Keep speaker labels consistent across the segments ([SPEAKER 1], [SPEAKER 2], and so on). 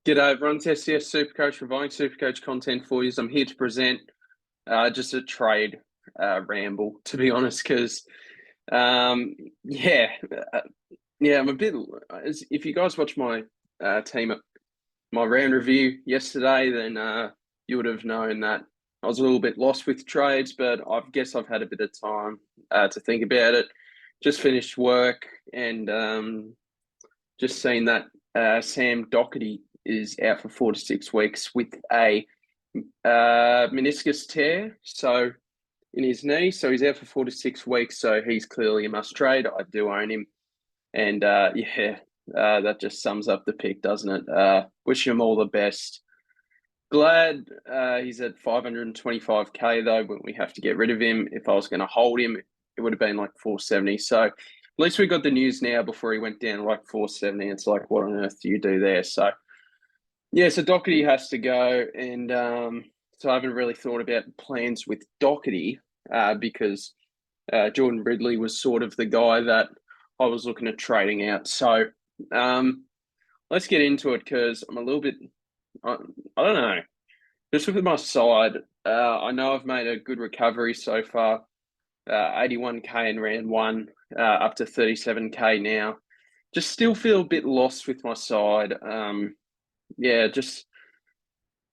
[SPEAKER 1] G'day everyone, it's SDS SuperCoach providing SuperCoach content for you. I'm here to present just a trade ramble, to be honest, because yeah, I'm a bit. If you guys watch my my round review yesterday, then you would have known that I was a little bit lost with trades, but I guess I've had a bit of time to think about it. Just finished work and just seen that Sam Doherty is out for 4 to 6 weeks with a meniscus tear, so in his knee. So he's out for 4 to 6 weeks. So he's clearly a must trade. I do own him, and that just sums up the pick, doesn't it? Wish him all the best. Glad he's at 525k though, but we have to get rid of him. If I was going to hold him, it would have been like 470. So at least we got the news now before he went down like 470. It's like, what on earth do you do there? So yeah, so Doherty has to go, and so I haven't really thought about plans with Doherty because Jordan Ridley was sort of the guy that I was looking at trading out. So let's get into it because I'm a little bit, I don't know, just with my side. I know I've made a good recovery so far, 81k in round one, up to 37k now. Just still feel a bit lost with my side.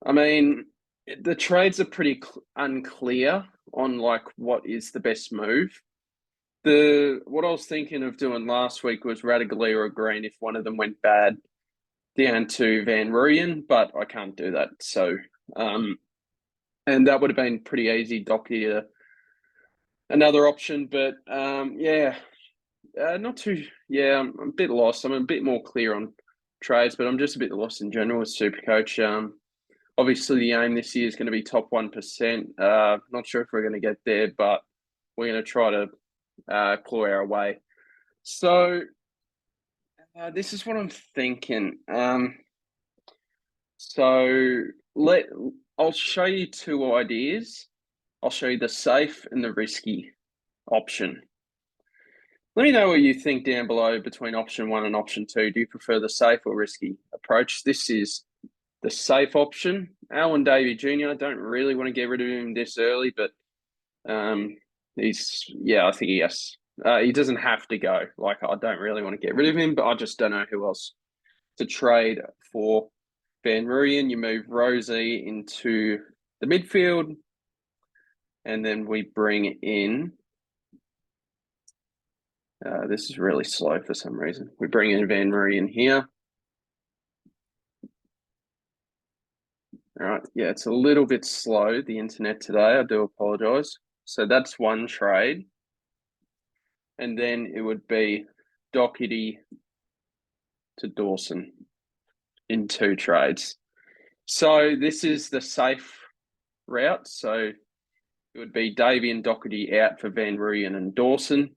[SPEAKER 1] I mean, the trades are pretty unclear on like what is the best move. What I was thinking of doing last week was Radaglia or Green if one of them went bad down to Van Rooyen, but I can't do that. So, and that would have been pretty easy. Doherty another option, but not too. Yeah, I'm a bit lost. I'm a bit more clear on trades, but I'm just a bit lost in general with SuperCoach. Obviously, the aim this year is going to be top 1%. Not sure if we're going to get there, but we're going to try to claw our way. So this is what I'm thinking. I'll show you two ideas. I'll show you the safe and the risky option. Let me know what you think down below between option one and option two. Do you prefer the safe or risky approach? This is the safe option. Alwyn Davey Jr., I don't really want to get rid of him this early, but I think he has. He doesn't have to go. Like, I don't really want to get rid of him, but I just don't know who else to trade for. Van Rooyen, you move Rosie into the midfield, and then we bring in. This is really slow for some reason. We bring in Van Rooyen here. All right, yeah, it's a little bit slow, the internet today. I do apologise. So that's one trade. And then it would be Doherty to Dawson in two trades. So this is the safe route. So it would be Davey and Doherty out for Van Rooyen and Dawson.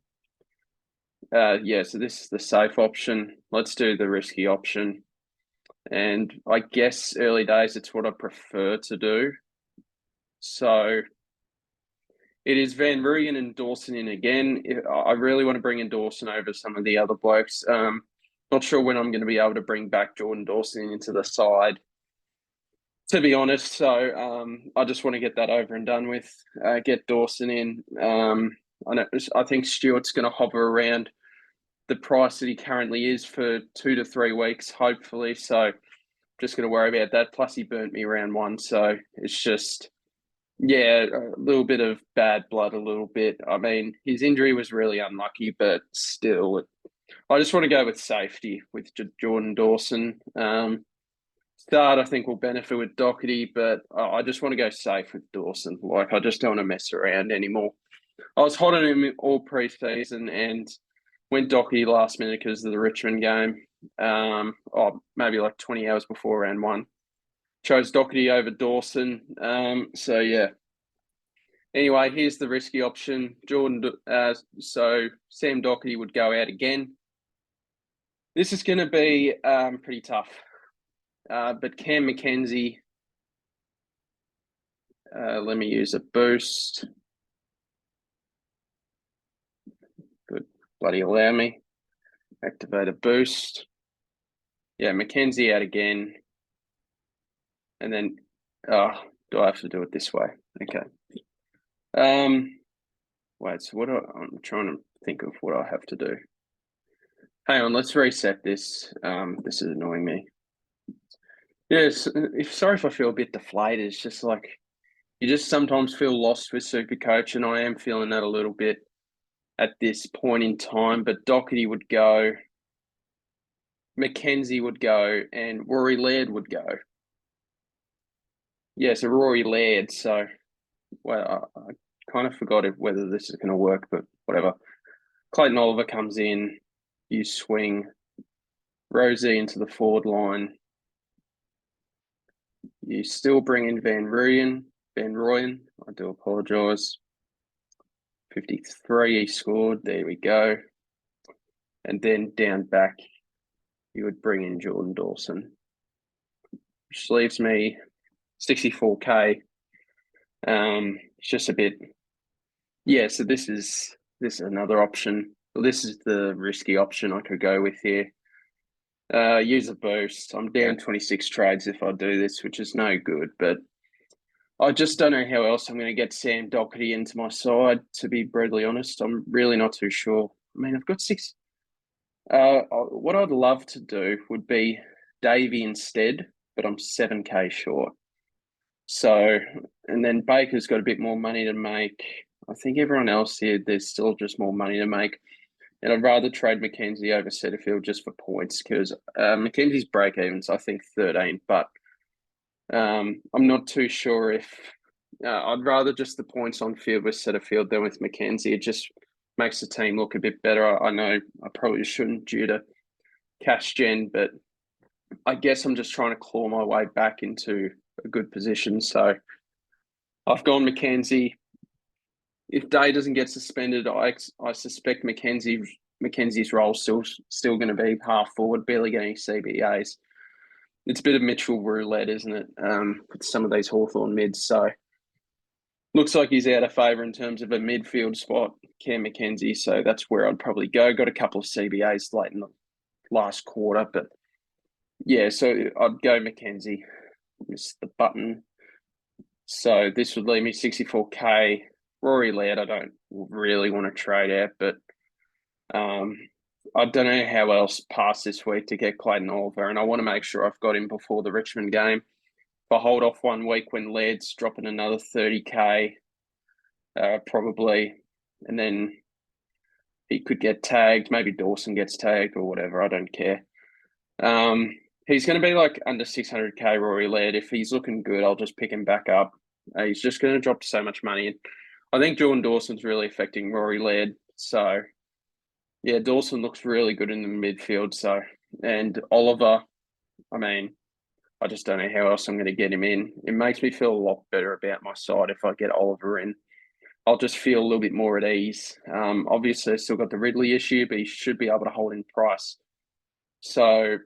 [SPEAKER 1] So this is the safe option. Let's do the risky option. And I guess early days, it's what I prefer to do. So it is Van Rooyen and Dawson in again. I really want to bring in Dawson over some of the other blokes. Not sure when I'm going to be able to bring back Jordan Dawson into the side, to be honest. So I just want to get that over and done with, get Dawson in. I think Stewart's going to hover around the price that he currently is for 2 to 3 weeks, hopefully. So just going to worry about that. Plus, he burnt me round one. So it's just, a little bit of bad blood, a little bit. I mean, his injury was really unlucky, but still, I just want to go with safety with Jordan Dawson. Start, I think, will benefit with Doherty, but I just want to go safe with Dawson. Like, I just don't want to mess around anymore. I was hot on him all pre-season and went Doherty last minute because of the Richmond game. Maybe like 20 hours before round one. Chose Doherty over Dawson. Anyway, here's the risky option. So Sam Doherty would go out again. This is going to be pretty tough. But Cam McKenzie, let me use a boost. Good, bloody allow me. Activate a boost. Yeah, McKenzie out again. And then, do I have to do it this way? Okay. Wait, so I'm trying to think of what I have to do. Hang on, let's reset this. This is annoying me. Yes, sorry if I feel a bit deflated. It's just like you just sometimes feel lost with SuperCoach, and I am feeling that a little bit at this point in time. But Doherty would go, Mackenzie would go, and Rory Laird would go. Yeah, so Rory Laird. So, well, I kind of forgot whether this is going to work, but whatever. Clayton Oliver comes in, you swing Rosie into the forward line. You still bring in Van Rooyen. I do apologise. 53 he scored. There we go. And then down back, you would bring in Jordan Dawson, which leaves me 64k. It's just a bit, yeah. So this is another option. Well, this is the risky option I could go with here. Use a boost. I'm down 26 trades if I do this, which is no good. But I just don't know how else I'm going to get Sam Doherty into my side. To be brutally honest, I'm really not too sure. I mean, I've got 6. What I'd love to do would be Davey instead, but I'm 7k short. So, and then Baker's got a bit more money to make. I think everyone else here, there's still just more money to make. And I'd rather trade Mackenzie over Setterfield just for points because Mackenzie's break evens, I think 13, but I'm not too sure if I'd rather just the points on field with Setterfield than with Mackenzie. It just makes the team look a bit better. I know I probably shouldn't due to cash gen, but I guess I'm just trying to claw my way back into a good position. So I've gone Mackenzie. If Day doesn't get suspended, I suspect Mackenzie's role still going to be half forward, barely getting CBAs. It's a bit of Mitchell roulette, isn't it? With some of these Hawthorn mids. So looks like he's out of favour in terms of a midfield spot, Cam Mackenzie. So that's where I'd probably go. Got a couple of CBAs late in the last quarter, but yeah, so I'd go Mackenzie. Missed the button. So this would leave me 64k. Rory Laird, I don't really want to trade out, but I don't know how else past this week to get Clayton Oliver, and I want to make sure I've got him before the Richmond game. If I hold off 1 week when Laird's dropping another 30k, probably, and then he could get tagged. Maybe Dawson gets tagged or whatever. I don't care. He's going to be like under 600k, Rory Laird. If he's looking good, I'll just pick him back up. He's just going to drop so much money. I think Jordan Dawson's really affecting Rory Laird. So, yeah, Dawson looks really good in the midfield. So, and Oliver, I mean, I just don't know how else I'm going to get him in. It makes me feel a lot better about my side if I get Oliver in. I'll just feel a little bit more at ease. Obviously, I've still got the Ridley issue, but he should be able to hold in price. So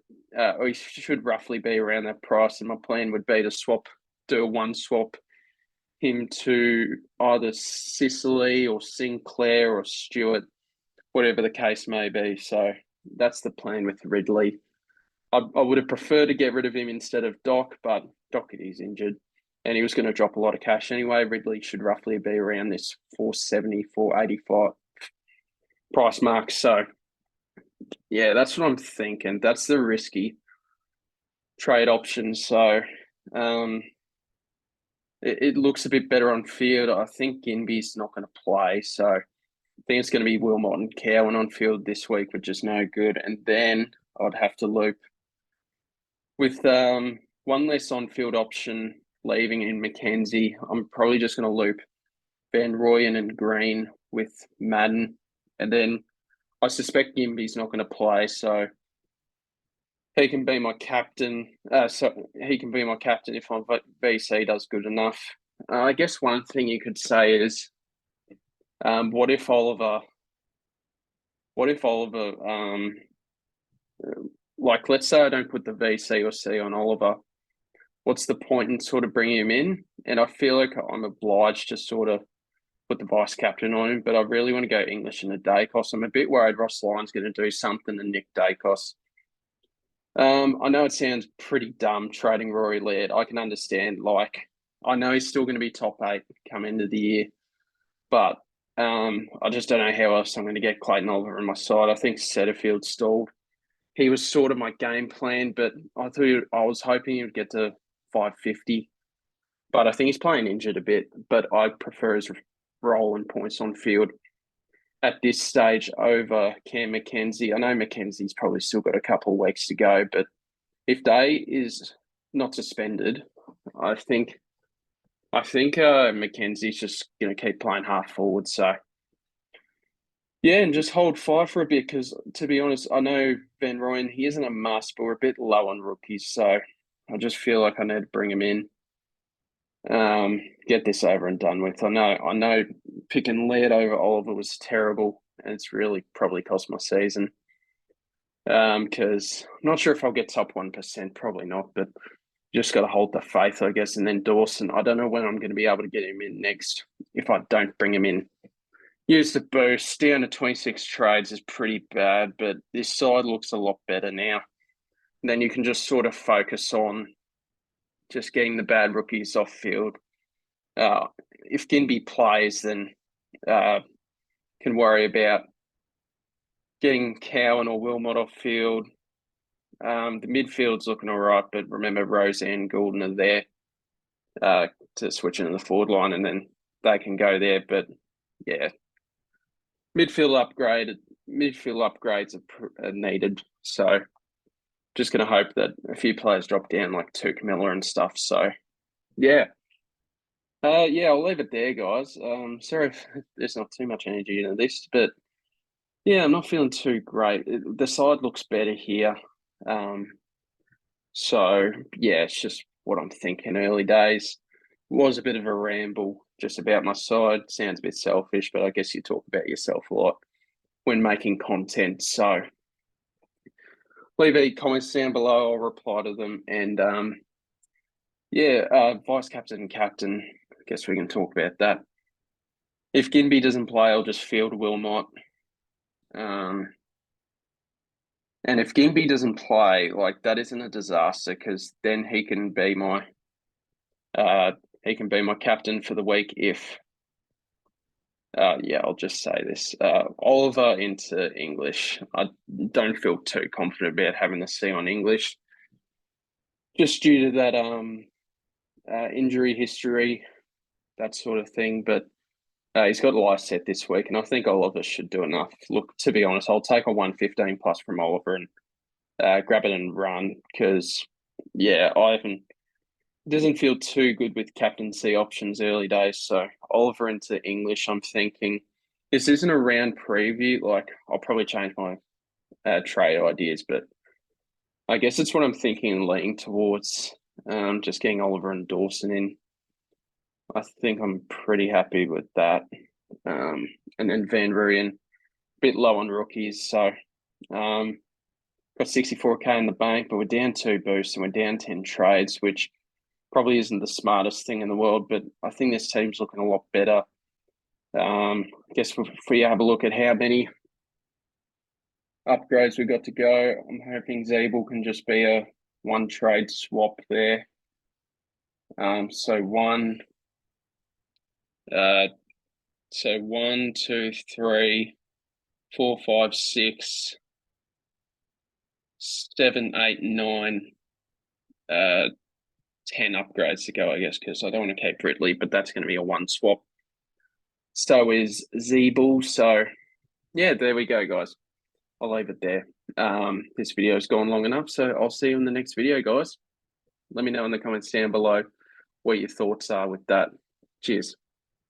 [SPEAKER 1] we should roughly be around that price. And my plan would be to do a one swap him to either Sicily or Sinclair or Stewart, whatever the case may be. So that's the plan with Ridley. I would have preferred to get rid of him instead of Doc, but Doherty's injured and he was going to drop a lot of cash anyway. Ridley should roughly be around this 470, 485 price mark. So yeah, that's what I'm thinking. That's the risky trade option. So it looks a bit better on field. I think Ginby's not going to play. So I think it's going to be Wilmot and Cowan on field this week, which is no good. And then I'd have to loop with one less on-field option leaving in Mackenzie. I'm probably just going to loop Van Rooyen and Green with Madden. And then I suspect Gimby's not going to play, so he can be my captain. He can be my captain if my VC does good enough. I guess one thing you could say is, what if Oliver, like, let's say I don't put the VC or C on Oliver. What's the point in sort of bringing him in? And I feel like I'm obliged to sort of put the vice captain on him, but I really want to go English and a Dacos. I'm a bit worried Ross Lyon's going to do something and Nick Dacos. I know it sounds pretty dumb trading Rory Laird. I can understand. Like, I know he's still going to be top 8 come into the year, but I just don't know how else I'm going to get Clayton Oliver on my side. I think Setterfield stalled. He was sort of my game plan, but I was hoping he would get to 550. But I think he's playing injured a bit. But I prefer his role and points on field at this stage over Cam Mackenzie. I know Mackenzie's probably still got a couple of weeks to go, but if Day is not suspended, I think Mackenzie's just going to keep playing half forward. So yeah, and just hold fire for a bit because, to be honest, I know Van Rooyen, he isn't a must, but we're a bit low on rookies, so I just feel like I need to bring him in. Get this over and done with. I know picking Laird over Oliver was terrible, and it's really probably cost my season. Because I'm not sure if I'll get top 1%, probably not, but just got to hold the faith, I guess. And then Dawson, I don't know when I'm going to be able to get him in next if I don't bring him in. Use the boost. Down to 26 trades is pretty bad, but this side looks a lot better now. And then you can just sort of focus on just getting the bad rookies off field. If Ginby plays, then can worry about getting Cowan or Wilmot off field. The midfield's looking all right, but remember Roseanne and Goulden are there to switch into the forward line, and then they can go there. But yeah, midfield upgrades are needed. So just going to hope that a few players drop down, like Tuke Miller and stuff. So yeah. I'll leave it there, guys. Sorry if there's not too much energy into this, but yeah, I'm not feeling too great. The side looks better here. So yeah, it's just what I'm thinking. Early days was a bit of a ramble just about my side. Sounds a bit selfish, but I guess you talk about yourself a lot when making content. So leave any comments down below. I'll reply to them. And vice captain and captain. I guess we can talk about that. If Ginby doesn't play, I'll just field Wilmot. And if Ginby doesn't play, like that isn't a disaster because then he can be my captain for the week if I'll just say this. Oliver into English. I don't feel too confident about having the C on English. Just due to that injury history, that sort of thing. But he's got life set this week, and I think Oliver should do enough. Look, to be honest, I'll take a 115 plus from Oliver and grab it and run because, doesn't feel too good with captaincy options early days. So Oliver into English, I'm thinking this isn't a round preview. Like I'll probably change my trade ideas, but I guess it's what I'm thinking and leaning towards. Just getting Oliver and Dawson in. I think I'm pretty happy with that. And then Van Rooyen, a bit low on rookies. So got 64K in the bank, but we're down 2 boosts and we're down 10 trades, which probably isn't the smartest thing in the world, but I think this team's looking a lot better. I guess if we have a look at how many upgrades we've got to go, I'm hoping Zabel can just be a 1 trade swap there. So 1, 2, 3, 4, 5, 6, 7, 8, 9, 10 upgrades to go, I guess, because I don't want to keep Britley, but that's going to be a 1 swap. So is Zeeble. So yeah, there we go, guys. I'll leave it there. This video's gone long enough, so I'll see you in the next video, guys. Let me know in the comments down below what your thoughts are with that. Cheers.